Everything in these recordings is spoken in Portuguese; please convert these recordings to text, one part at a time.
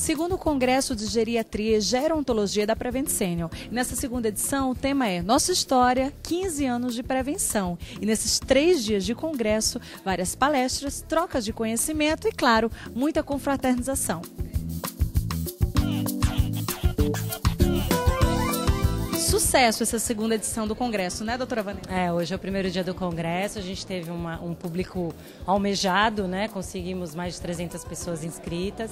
Segundo Congresso de Geriatria e Gerontologia da Prevent Senior. Nessa segunda edição, o tema é Nossa História, 15 anos de prevenção. E nesses 3 dias de congresso, várias palestras, trocas de conhecimento e, claro, muita confraternização. Sucesso essa segunda edição do Congresso, né, doutora Vanessa? Hoje é o primeiro dia do Congresso, a gente teve um público almejado, né? Conseguimos mais de 300 pessoas inscritas,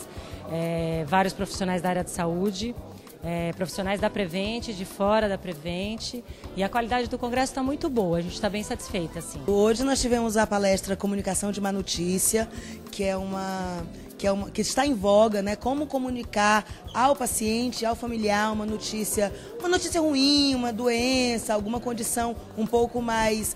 vários profissionais da área de saúde, profissionais da Prevent, de fora da Prevent, e a qualidade do Congresso está muito boa, a gente está bem satisfeita, sim. Hoje nós tivemos a palestra Comunicação de Má Notícia, que está em voga, né? Como comunicar ao paciente, ao familiar, uma notícia ruim, uma doença, alguma condição um pouco mais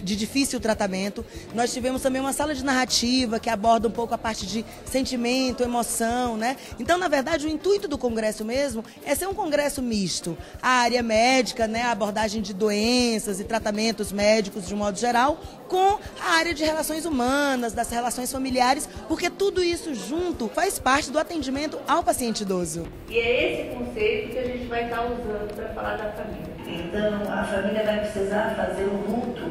de difícil tratamento. Nós tivemos também uma sala de narrativa que aborda um pouco a parte de sentimento, emoção, né? Então, na verdade, o intuito do congresso mesmo é ser um congresso misto. A área médica, né? A abordagem de doenças e tratamentos médicos de um modo geral, com a área de relações humanas, das relações familiares, porque tudo isso junto faz parte do atendimento ao paciente idoso. E é esse conceito que a gente vai estar usando para falar da família. Então, a família vai precisar fazer o luto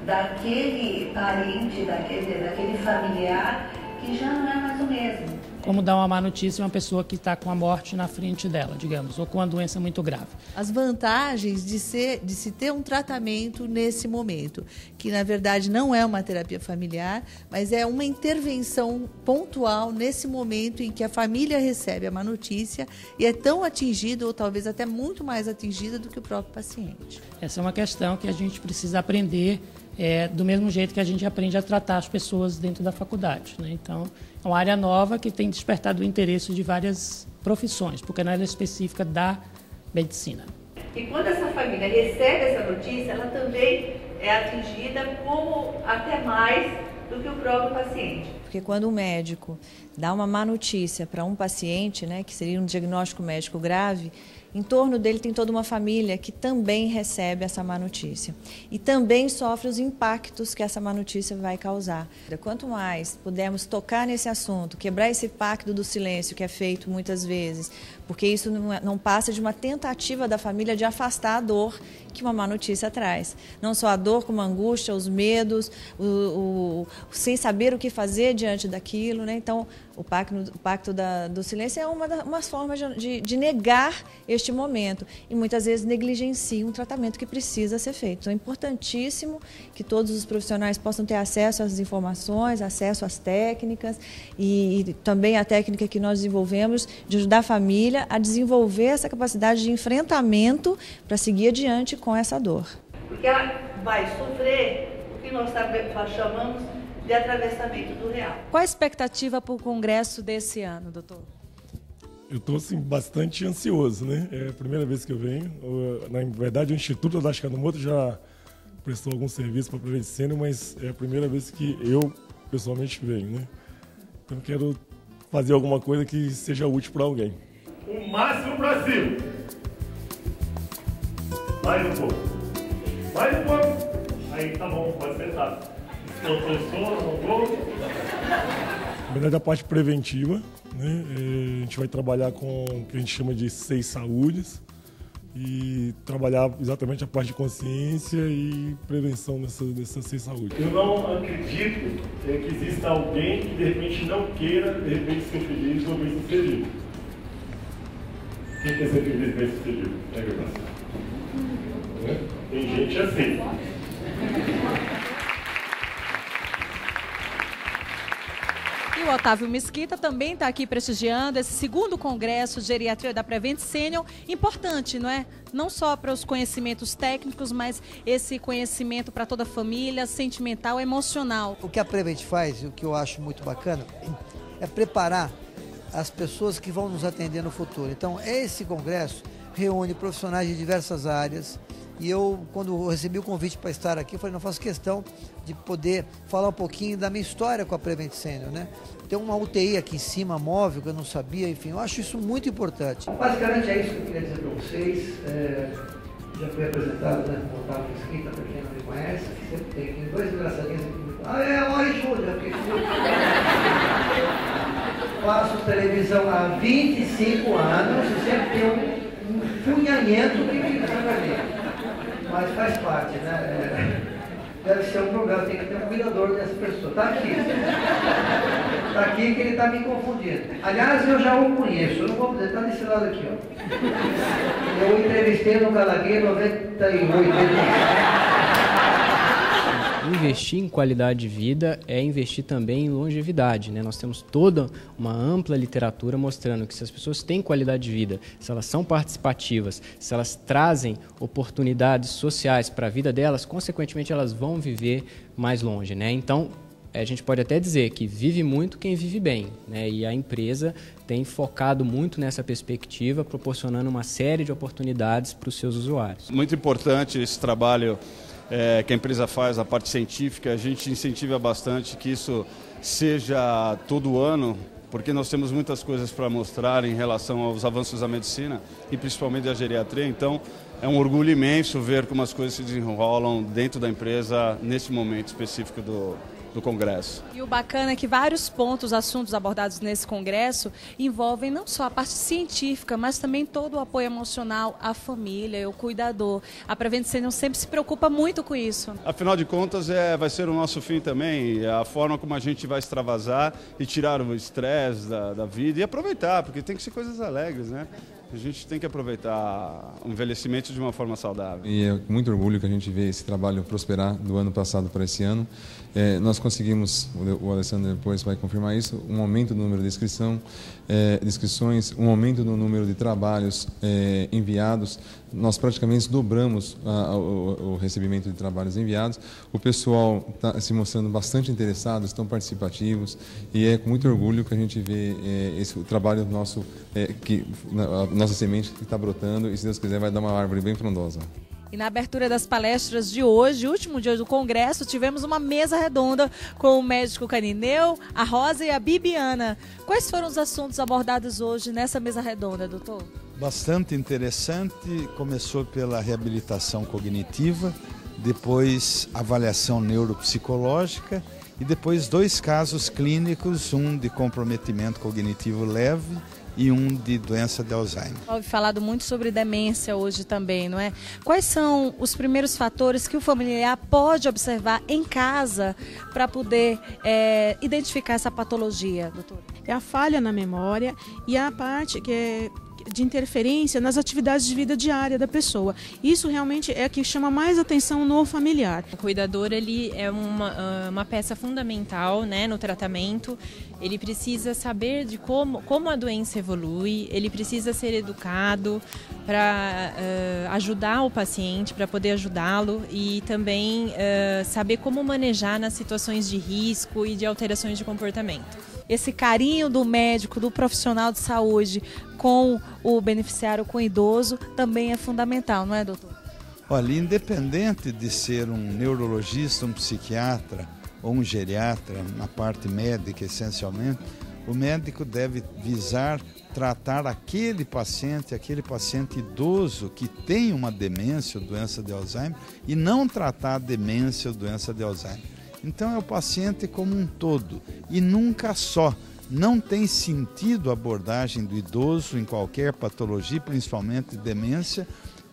daquele parente, daquele familiar que já não é mais o mesmo. Como dar uma má notícia a uma pessoa que está com a morte na frente dela, digamos, ou com uma doença muito grave. As vantagens de se ter um tratamento nesse momento, que na verdade não é uma terapia familiar, mas é uma intervenção pontual nesse momento em que a família recebe a má notícia e é tão atingida, ou talvez até muito mais atingida do que o próprio paciente. Essa é uma questão que a gente precisa aprender do mesmo jeito que a gente aprende a tratar as pessoas dentro da faculdade, né? Então, é uma área nova que tem despertado o interesse de várias profissões, porque não é específica da medicina. E quando essa família recebe essa notícia, ela também é atingida como até mais do que o próprio paciente. Porque quando um médico dá uma má notícia para um paciente, né, que seria um diagnóstico médico grave, em torno dele tem toda uma família que também recebe essa má notícia e também sofre os impactos que essa má notícia vai causar. Quanto mais pudermos tocar nesse assunto, quebrar esse pacto do silêncio que é feito muitas vezes, porque isso não passa de uma tentativa da família de afastar a dor que uma má notícia traz. Não só a dor, como a angústia, os medos, sem saber o que fazer diante daquilo, né? Então, o pacto do silêncio é uma forma de negar este momento e muitas vezes negligencia um tratamento que precisa ser feito. Então é importantíssimo que todos os profissionais possam ter acesso às informações, acesso às técnicas e também a técnica que nós desenvolvemos de ajudar a família a desenvolver essa capacidade de enfrentamento para seguir adiante com essa dor. Porque ela vai sofrer o que nós chamamos de atravessamento do real. Qual a expectativa para o congresso desse ano, doutor? Eu estou assim, bastante ansioso, né? É a primeira vez que eu venho. Na verdade, o Instituto Tadashi Kanemoto já prestou algum serviço para a Prevent Senior, mas é a primeira vez que eu, pessoalmente, venho, né? Então, quero fazer alguma coisa que seja útil para alguém. O máximo para cima. Mais um pouco. Mais um pouco. Aí, tá bom, pode sentar. Na verdade, a parte preventiva, né? A gente vai trabalhar com o que a gente chama de 6 saúdes e trabalhar exatamente a parte de consciência e prevenção dessas 6 saúdes. Eu não acredito que exista alguém que de repente não queira, de repente, ser feliz ou bem sucedido. Quem quer ser feliz e bem sucedido? É verdade. Tem gente assim. E o Otávio Mesquita também está aqui prestigiando esse segundo congresso de geriatria da Prevent Senior. Importante, não é? Não só para os conhecimentos técnicos, mas esse conhecimento para toda a família, sentimental, emocional. O que a Prevent faz, e o que eu acho muito bacana, é preparar as pessoas que vão nos atender no futuro. Então, esse congresso reúne profissionais de diversas áreas. E eu, quando eu recebi o convite para estar aqui, eu falei, não faço questão de poder falar um pouquinho da minha história com a Prevent Senior, né? Tem uma UTI aqui em cima, móvel, que eu não sabia, enfim, eu acho isso muito importante. Basicamente é isso que eu queria dizer para vocês. Já fui apresentado, né, como Otávio Mesquita, para quem não me conhece, que sempre tem aqui 2 engraçadinhos aqui. Olha, Júlia, que faço faço televisão há 25 anos e sempre tem um funhanhento que fica ali. Mas faz parte, né? Deve ser um problema, tem que ter um cuidador dessa pessoa. Está aqui. Está aqui que ele está me confundindo. Aliás, eu já o conheço, eu não vou dizer, está desse lado aqui, ó. Eu entrevistei no Galaguei 98. Investir em qualidade de vida é investir também em longevidade, né? Nós temos toda uma ampla literatura mostrando que se as pessoas têm qualidade de vida, se elas são participativas, se elas trazem oportunidades sociais para a vida delas, consequentemente elas vão viver mais longe, né? Então, a gente pode até dizer que vive muito quem vive bem, né? E a empresa tem focado muito nessa perspectiva, proporcionando uma série de oportunidades para os seus usuários. Muito importante esse trabalho que a empresa faz, a parte científica. A gente incentiva bastante que isso seja todo ano, porque nós temos muitas coisas para mostrar em relação aos avanços da medicina e principalmente da geriatria. Então, é um orgulho imenso ver como as coisas se desenrolam dentro da empresa nesse momento específico do Congresso. E o bacana é que vários pontos, assuntos abordados nesse Congresso envolvem não só a parte científica, mas também todo o apoio emocional à família, ao cuidador. A Prevent Senior sempre se preocupa muito com isso. Afinal de contas, vai ser o nosso fim também, a forma como a gente vai extravasar e tirar o estresse da vida e aproveitar, porque tem que ser coisas alegres, né? A gente tem que aproveitar o envelhecimento de uma forma saudável. E é com muito orgulho que a gente vê esse trabalho prosperar do ano passado para esse ano. Nós conseguimos, o Alessandro depois vai confirmar isso, um aumento no número de inscrições, um aumento no número de trabalhos enviados. Nós praticamente dobramos o recebimento de trabalhos enviados. O pessoal está se mostrando bastante interessado, estão participativos, e é com muito orgulho que a gente vê esse trabalho nosso, a nossa semente que está brotando, e se Deus quiser vai dar uma árvore bem frondosa. E na abertura das palestras de hoje, último dia do Congresso, tivemos uma mesa redonda com o médico Canineu, a Rosa e a Bibiana. Quais foram os assuntos abordados hoje nessa mesa redonda, doutor? Bastante interessante. Começou pela reabilitação cognitiva, depois avaliação neuropsicológica e depois 2 casos clínicos, um de comprometimento cognitivo leve e um de doença de Alzheimer. Ouvi falado muito sobre demência hoje também, não é? Quais são os primeiros fatores que o familiar pode observar em casa para poder identificar essa patologia, doutor? É a falha na memória e a parte que é de interferência nas atividades de vida diária da pessoa. Isso realmente é o que chama mais atenção no familiar. O cuidador, ele é uma peça fundamental, né, no tratamento. Ele precisa saber de como a doença evolui, ele precisa ser educado para ajudar o paciente, para poder ajudá-lo, e também saber como manejar nas situações de risco e de alterações de comportamento. Esse carinho do médico, do profissional de saúde com o beneficiário, com o idoso, também é fundamental, não é, doutor? Olha, independente de ser um neurologista, um psiquiatra ou um geriatra, na parte médica essencialmente, o médico deve visar tratar aquele paciente idoso que tem uma demência ou doença de Alzheimer, e não tratar a demência ou doença de Alzheimer. Então é o paciente como um todo e nunca só. Não tem sentido a abordagem do idoso em qualquer patologia, principalmente demência,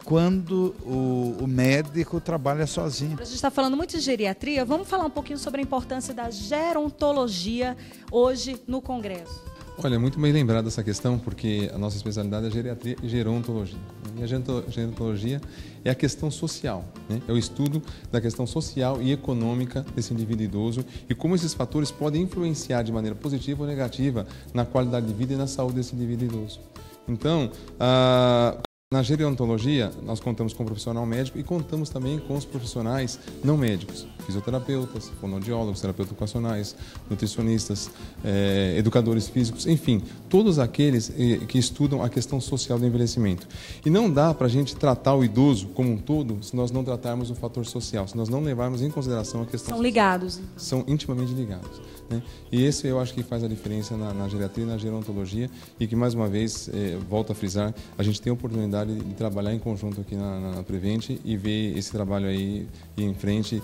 quando o médico trabalha sozinho. A gente está falando muito de geriatria, vamos falar um pouquinho sobre a importância da gerontologia hoje no Congresso. Olha, muito bem lembrada essa questão, porque a nossa especialidade é geriatria e gerontologia. E a gerontologia é a questão social, né? É o estudo da questão social e econômica desse indivíduo idoso e como esses fatores podem influenciar de maneira positiva ou negativa na qualidade de vida e na saúde desse indivíduo idoso. Então, na gerontologia, nós contamos com o profissional médico e contamos também com os profissionais não médicos, fisioterapeutas, fonoaudiólogos, terapeutas ocupacionais, nutricionistas, educadores físicos, enfim, todos aqueles que estudam a questão social do envelhecimento. E não dá para a gente tratar o idoso como um todo se nós não tratarmos o fator social, se nós não levarmos em consideração a questão social. São ligados. São intimamente ligados, né? E esse eu acho que faz a diferença na geriatria e na gerontologia, e que, mais uma vez, volto a frisar, a gente tem a oportunidade de trabalhar em conjunto aqui na Prevent e ver esse trabalho aí ir em frente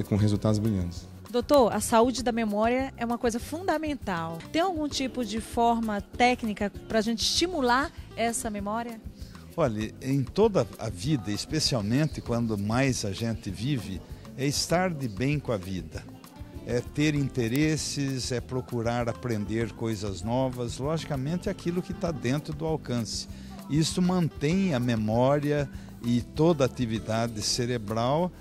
com resultados brilhantes. Doutor, a saúde da memória é uma coisa fundamental. Tem algum tipo de forma técnica para a gente estimular essa memória? Olha, em toda a vida, especialmente quando mais a gente vive, é estar de bem com a vida. É ter interesses, é procurar aprender coisas novas, logicamente aquilo que está dentro do alcance. Isso mantém a memória e toda a atividade cerebral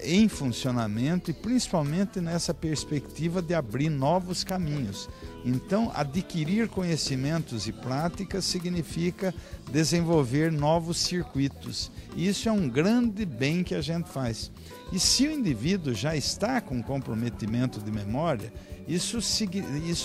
em funcionamento e principalmente nessa perspectiva de abrir novos caminhos. Então, adquirir conhecimentos e práticas significa desenvolver novos circuitos. Isso é um grande bem que a gente faz. E se o indivíduo já está com comprometimento de memória, isso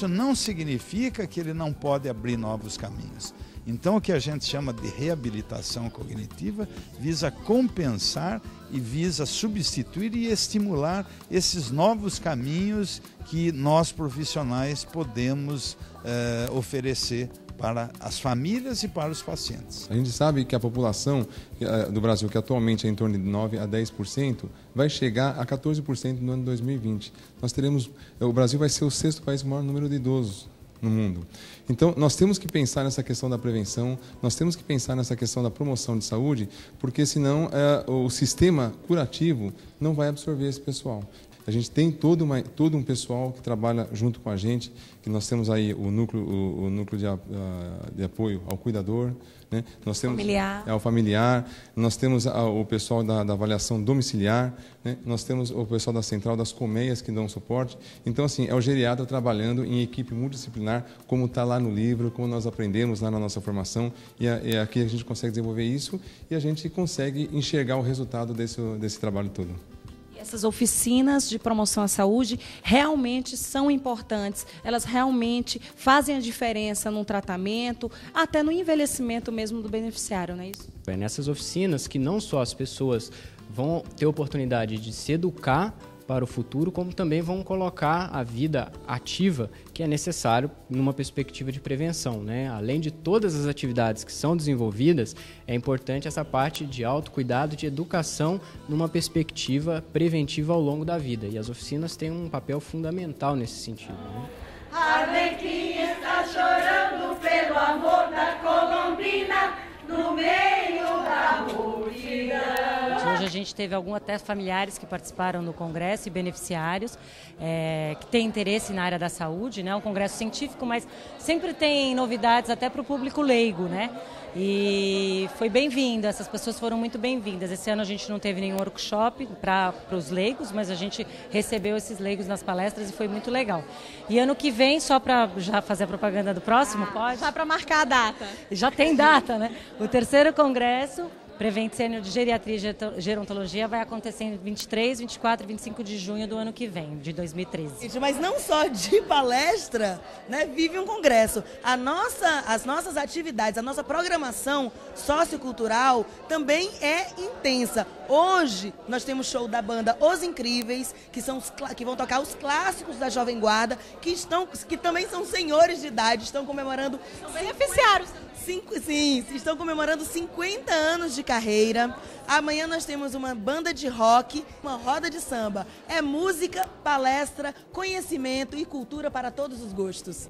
não significa que ele não pode abrir novos caminhos. Então, o que a gente chama de reabilitação cognitiva visa compensar e visa substituir e estimular esses novos caminhos que nós profissionais podemos oferecer para as famílias e para os pacientes. A gente sabe que a população do Brasil, que atualmente é em torno de 9 a 10%, vai chegar a 14% no ano 2020. O Brasil vai ser o 6º país com o maior número de idosos no mundo. Então, nós temos que pensar nessa questão da prevenção, nós temos que pensar nessa questão da promoção de saúde, porque senão o sistema curativo não vai absorver esse pessoal. A gente tem todo um pessoal que trabalha junto com a gente, que nós temos aí o núcleo de apoio ao cuidador, né? Nós temos o familiar, nós temos o pessoal da avaliação domiciliar, né? Nós temos o pessoal da central das colmeias que dão suporte. Então, assim, é o geriatra trabalhando em equipe multidisciplinar, como está lá no livro, como nós aprendemos lá na nossa formação, e aqui a gente consegue desenvolver isso e a gente consegue enxergar o resultado desse trabalho todo. Essas oficinas de promoção à saúde realmente são importantes, elas realmente fazem a diferença no tratamento, até no envelhecimento mesmo do beneficiário, não é isso? É nessas oficinas que não só as pessoas vão ter oportunidade de se educar para o futuro, como também vão colocar a vida ativa que é necessário numa perspectiva de prevenção, né? Além de todas as atividades que são desenvolvidas, é importante essa parte de autocuidado, de educação numa perspectiva preventiva ao longo da vida. E as oficinas têm um papel fundamental nesse sentido, né? Arlequim está chorando pelo amor da Colombina no meio da multidão. Hoje a gente teve até familiares que participaram do congresso e beneficiários que têm interesse na área da saúde, né? Um congresso científico, mas sempre tem novidades até para o público leigo, né? E foi bem-vindo, essas pessoas foram muito bem-vindas. Esse ano a gente não teve nenhum workshop para os leigos, mas a gente recebeu esses leigos nas palestras e foi muito legal. E ano que vem, só para já fazer a propaganda do próximo, pode? Só para marcar a data. Já tem data, né? O 3º congresso Prevent Senior de Geriatria e Gerontologia vai acontecer em 23, 24 e 25 de junho do ano que vem, de 2013. Mas não só de palestra, né, vive um congresso. As nossas atividades, a nossa programação sociocultural também é intensa. Hoje nós temos show da banda Os Incríveis, que vão tocar os clássicos da Jovem Guarda, que também são senhores de idade, estão comemorando... São beneficiários. Sim, estão comemorando 50 anos de carreira. Amanhã nós temos uma banda de rock, uma roda de samba. É música, palestra, conhecimento e cultura para todos os gostos.